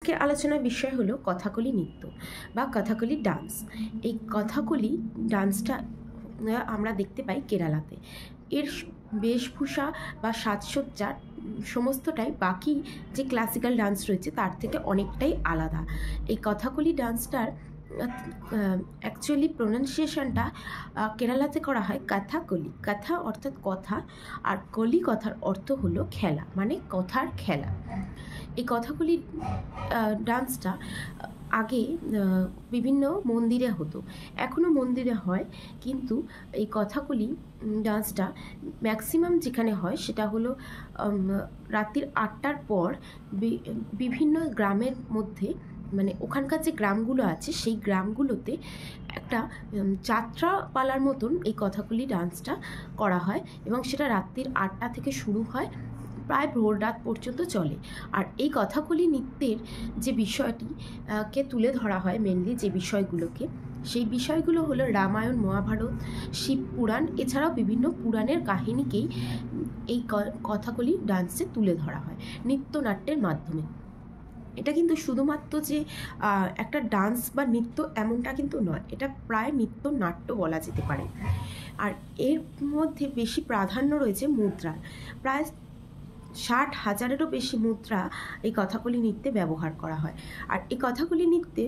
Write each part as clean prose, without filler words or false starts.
আজকের আলোচনার বিষয় হলো কথাকলি নৃত্য বা কথাকলি ডান্স। এই কথাকলি ডান্সটা আমরা দেখতে পাই কেরালাতে। এর বেশভূষা বা সাজসজ্জা সমস্তটাই বাকি যে ক্লাসিক্যাল ডান্স রয়েছে তার থেকে অনেকটাই আলাদা। এই কথাকলি ডান্সটার অ্যাকচুয়ালি প্রোনাউন্সিয়েশনটা কেরালাতে করা হয় কথাকলি। কথা অর্থাৎ কথা, আর কলি কথার অর্থ হলো খেলা, মানে কথার খেলা। এই কথাকলি ডান্সটা আগে বিভিন্ন মন্দিরে হতো, এখনও মন্দিরে হয়, কিন্তু এই কথাকলি ডান্সটা ম্যাক্সিমাম যেখানে হয় সেটা হলো রাত্রির 8টার পর বিভিন্ন গ্রামের মধ্যে, মানে ওখানকার যে গ্রামগুলো আছে সেই গ্রামগুলোতে একটা যাত্রাপালার মতন এই কথাকলি ডান্সটা করা হয় এবং সেটা রাত্রির 8টা থেকে শুরু হয়, প্রায় ভোর রাত পর্যন্ত চলে। আর এই কথাকলি নৃত্যের যে বিষয়টি কে তুলে ধরা হয়, মেনলি যে বিষয়গুলোকে, সেই বিষয়গুলো হলো রামায়ণ, মহাভারত, শিব পুরাণ, এছাড়াও বিভিন্ন পুরাণের কাহিনীকেই এই কথাকলি ডান্সে তুলে ধরা হয় নৃত্যনাট্যের মাধ্যমে। এটা কিন্তু শুধুমাত্র যে একটা ডান্স বা নৃত্য এমনটা কিন্তু নয়, এটা প্রায় নৃত্য নাট্য বলা যেতে পারে। আর এর মধ্যে বেশি প্রাধান্য রয়েছে মুদ্রার। প্রায় 60,000-এরও বেশি মুদ্রা এই কথাকলি নৃত্যে ব্যবহার করা হয়। আর এই কথাকলি নৃত্যে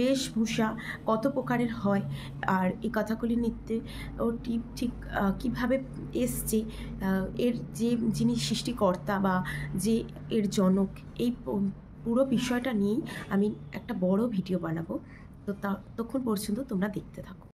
বেশভূষা কত প্রকারের হয়, আর এই কথাকলি নৃত্যে ওটি ঠিক কীভাবে এসছে, এর যে যিনি সৃষ্টিকর্তা বা যে এর জনক, এই পুরো বিষয়টা নিয়েই আমি একটা বড় ভিডিও বানাবো। তো ততক্ষণ পর্যন্ত তোমরা দেখতে থাকো।